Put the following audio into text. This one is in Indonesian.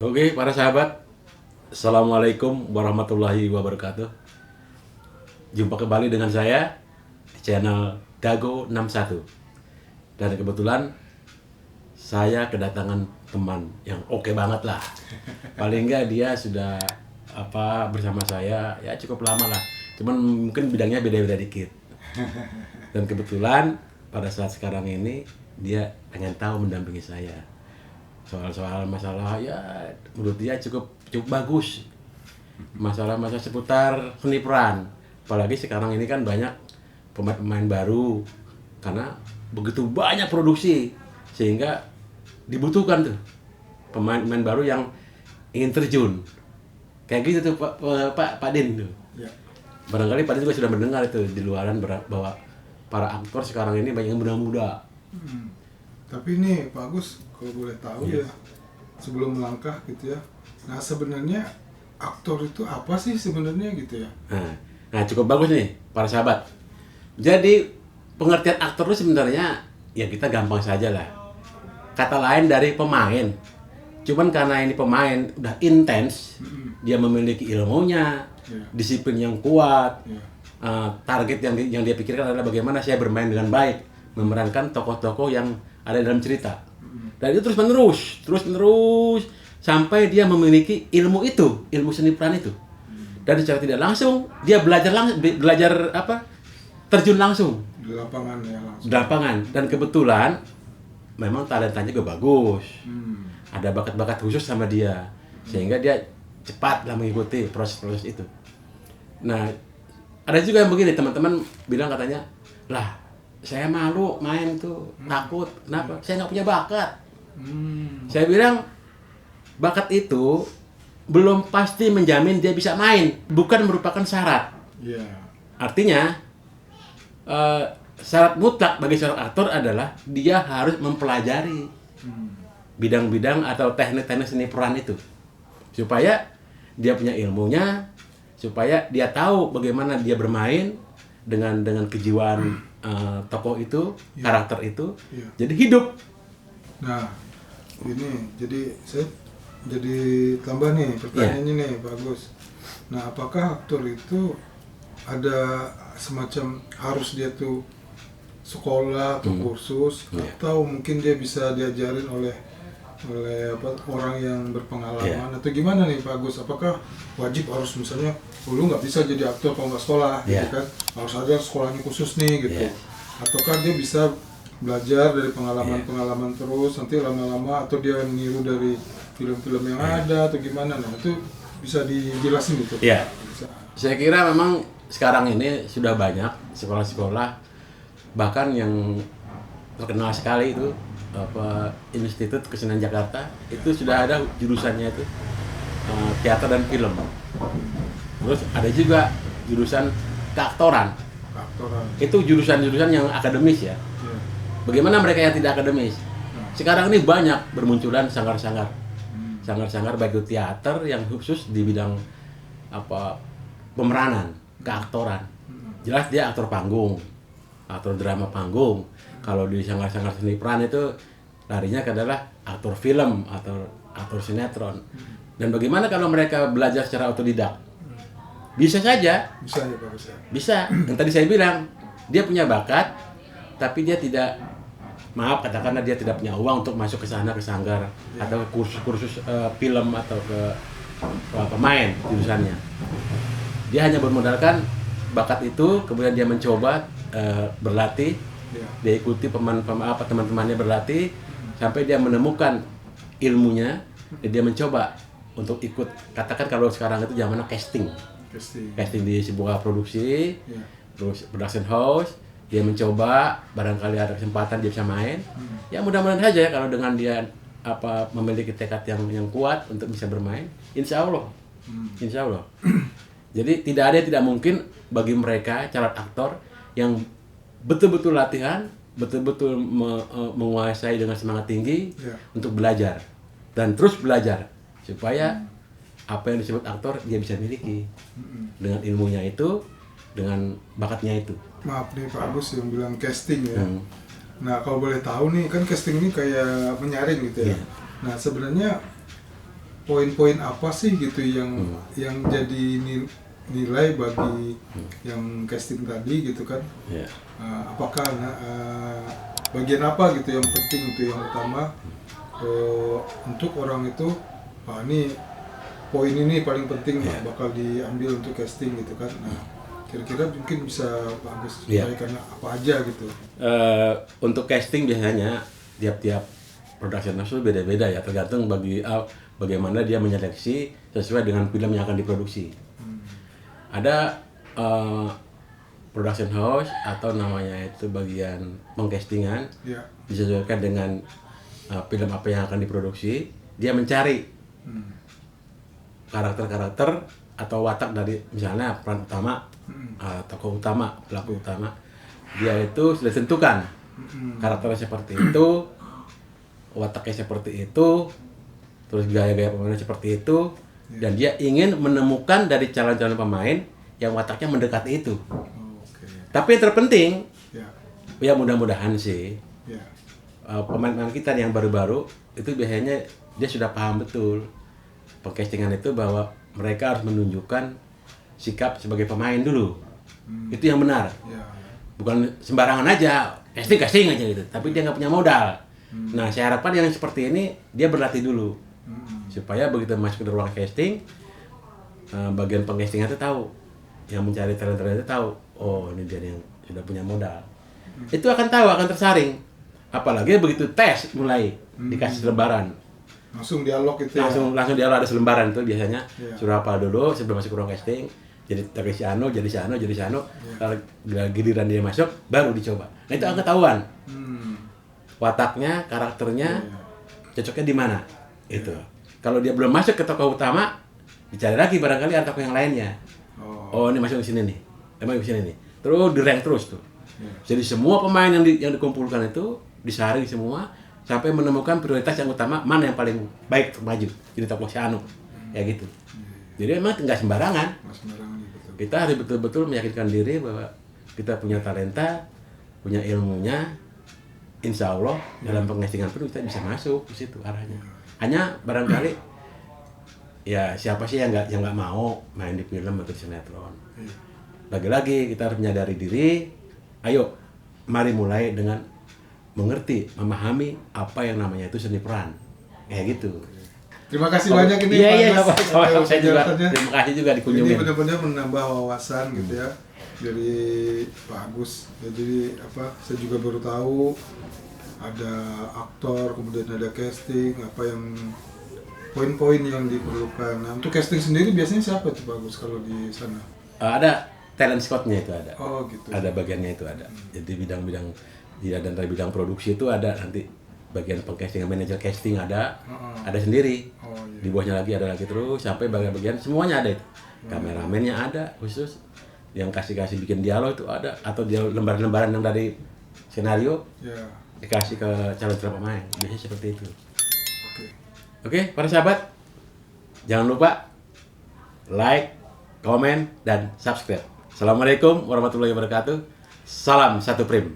Oke, para sahabat, Assalamualaikum warahmatullahi wabarakatuh. Jumpa kembali dengan saya di channel Dago 61. Dan kebetulan saya kedatangan teman yang oke banget lah. Paling enggak dia sudah bersama saya ya cukup lama lah. Cuman mungkin bidangnya beda-beda dikit. Dan kebetulan pada saat sekarang ini dia pengen tahu mendampingi saya. Soal-soal masalah ya menurut dia cukup bagus, masalah-masalah seputar seni peran, apalagi sekarang ini kan banyak pemain-pemain baru karena begitu banyak produksi sehingga dibutuhkan tuh pemain-pemain baru yang ingin terjun kayak gitu tuh Pak Din tuh ya. Barangkali Pak Din juga sudah mendengar itu di luaran bahwa para aktor sekarang ini banyak yang muda-muda. Tapi ini Pak Agus, kalau boleh tahu ya, sebelum melangkah gitu ya. Nah sebenarnya aktor itu apa sih sebenarnya gitu ya? Nah cukup bagus nih para sahabat. Jadi pengertian aktor itu sebenarnya ya kita gampang saja lah. Kata lain dari pemain. Cuman karena ini pemain udah intens, dia memiliki ilmunya, disiplin yang kuat, target yang dia pikirkan adalah bagaimana saya bermain dengan baik, memerankan tokoh-tokoh yang ada dalam cerita. Dan itu terus menerus sampai dia memiliki ilmu itu, ilmu seni peran itu. Dan secara tidak langsung dia belajar terjun langsung Di lapangan ya langsung. di lapangan. Dan kebetulan memang talentanya juga bagus. Ada bakat-bakat khusus sama dia sehingga dia cepat lah mengikuti proses-proses itu. Nah, ada juga yang begini, teman-teman bilang katanya, lah saya malu main tuh, takut. Kenapa? Saya nggak punya bakat. Saya bilang, bakat itu belum pasti menjamin dia bisa main. Bukan merupakan syarat. Artinya, syarat mutlak bagi seorang aktor adalah dia harus mempelajari bidang-bidang atau teknik-teknik seni peran itu. Supaya dia punya ilmunya, supaya dia tahu bagaimana dia bermain dengan kejiwaan tokoh itu, karakter itu, jadi hidup. Nah, ini jadi saya jadi tambah nih pertanyaannya nih bagus. Nah, apakah aktor itu ada semacam harus dia tuh sekolah atau kursus atau mungkin dia bisa diajarin oleh orang yang berpengalaman atau gimana nih Pak Agus? Apakah wajib harus misalnya lu nggak bisa jadi aktor kalau nggak sekolah gitu kan, harus ada sekolahnya khusus nih gitu, ataukah dia bisa belajar dari pengalaman terus nanti lama-lama, atau dia meniru dari film-film yang ada atau gimana? Nah itu bisa dijelasin gitu. Saya kira memang sekarang ini sudah banyak sekolah-sekolah bahkan yang terkenal sekali itu Institut Kesenian Jakarta itu sudah ada jurusannya itu teater dan film. Terus ada juga jurusan keaktoran. Itu jurusan-jurusan yang akademis ya. Bagaimana mereka yang tidak akademis? Sekarang ini banyak bermunculan sanggar-sanggar. Sanggar-sanggar baik itu teater yang khusus di bidang pemeranan, keaktoran. Jelas dia aktor panggung, aktor drama panggung. Kalau di sanggar-sanggar seni peran itu larinya adalah aktor film atau aktor sinetron. Dan bagaimana kalau mereka belajar secara otodidak? Bisa saja. Bisa ya Pak, bisa. Yang tadi saya bilang, dia punya bakat, tapi dia tidak, katakanlah dia tidak punya uang untuk masuk ke sana, ke sanggar atau kursus film atau ke pemain jurusannya. Dia hanya bermodalkan bakat itu, kemudian dia mencoba berlatih, dia ikuti teman-temannya berlatih sampai dia menemukan ilmunya, dan dia mencoba untuk ikut, katakan kalau sekarang itu zamannya casting di sebuah produksi, terus production house, dia mencoba, barangkali ada kesempatan dia bisa main. Ya mudah-mudahan saja kalau dengan dia memiliki tekad yang kuat untuk bisa bermain, insya Allah. Jadi tidak ada yang tidak mungkin bagi mereka calon aktor yang betul-betul latihan, betul-betul menguasai dengan semangat tinggi untuk belajar dan terus belajar supaya apa yang disebut aktor dia bisa miliki dengan ilmunya itu, dengan bakatnya itu. Maaf nih Pak Agus yang bilang casting ya. Nah kalau boleh tahu nih, kan casting ini kayak menyaring gitu ya. Nah sebenarnya poin-poin apa sih gitu yang jadi nilai bagi yang casting tadi gitu kan. Ya. Apakah bagian apa gitu yang penting itu yang utama untuk orang itu, ini poin ini paling penting bakal diambil untuk casting gitu kan. Nah, kira-kira mungkin bisa bagus sampaikan apa aja gitu. Untuk casting biasanya tiap-tiap production house itu beda-beda ya, tergantung bagaimana dia menyeleksi sesuai dengan film yang akan diproduksi. Ada production house atau namanya itu bagian pengcastingan, disesuaikan dengan film apa yang akan diproduksi. Dia mencari karakter-karakter atau watak dari misalnya peran utama, tokoh utama, pelaku utama. Dia itu sudah tentukan karakternya seperti itu, wataknya seperti itu, terus gaya-gaya pemainnya seperti itu, dan dia ingin menemukan dari calon-calon pemain yang wataknya mendekati itu. Tapi yang terpenting, ya mudah-mudahan sih pemain-pemain kita yang baru-baru itu biasanya dia sudah paham betul pengcastingan itu, bahwa mereka harus menunjukkan sikap sebagai pemain dulu. Itu yang benar. Bukan sembarangan aja casting aja gitu, tapi dia nggak punya modal. Nah, saya harapkan yang seperti ini dia berlatih dulu, supaya begitu masuk ke ruang casting, bagian pengcastingan itu tahu, yang mencari talent-talent itu tahu, oh ini dia yang sudah punya modal. Itu akan tahu, akan tersaring. Apalagi begitu tes mulai dikasih selembaran, langsung dialog itu langsung dialog, ada selembaran itu biasanya. Suruh hafal dulu sebelum masuk ke ruang casting, jadi si Ano. Kalau giliran dia masuk baru dicoba. Nah, itu akan ketahuan wataknya, karakternya cocoknya di mana itu. Kalau dia belum masuk ke tokoh utama, dicari lagi barangkali ada tokoh yang lainnya. Oh, ini masuk ke sini nih, emang ke sini nih, terus di rank terus tuh. Jadi semua pemain yang dikumpulkan itu disaring semua sampai menemukan prioritas yang utama, mana yang paling baik untuk maju jadi tokoh si Anu, ya gitu. Jadi emang nggak sembarangan. Kita harus betul-betul meyakinkan diri bahwa kita punya talenta, punya ilmunya. Insya Allah dalam pengcastingan pun kita bisa masuk di situ arahnya. Hanya barangkali ya siapa sih yang nggak mau main di film atau sinetron. Lagi-lagi kita harus menyadari diri. Ayo, mari mulai dengan mengerti, memahami apa yang namanya itu seni peran, kayak gitu. Terima kasih banyak ini Pak Agus. Saya juga terima kasih juga dikunjungi. Ini benar-benar menambah wawasan gitu ya dari Pak Agus. Ya, jadi saya juga baru tahu ada aktor, kemudian ada casting, apa yang poin-poin yang diperlukan. Nah, untuk casting sendiri biasanya siapa tuh Pak Agus kalau di sana? Ada talent scout-nya itu ada. Oh gitu. Ada bagiannya itu ada. Jadi bidang-bidang dan dari bidang produksi itu ada nanti bagian pengcastingan, manajer casting ada sendiri. Di bawahnya lagi ada lagi terus sampai bagian semuanya ada itu. Kameramennya ada khusus, yang kasih bikin dialog itu ada, atau dia lembaran-lembaran yang dari skenario dikasih ke calon pemain. Biasanya seperti itu. Oke, para sahabat, jangan lupa like, komen, dan subscribe. Assalamualaikum warahmatullahi wabarakatuh. Salam satu Prim.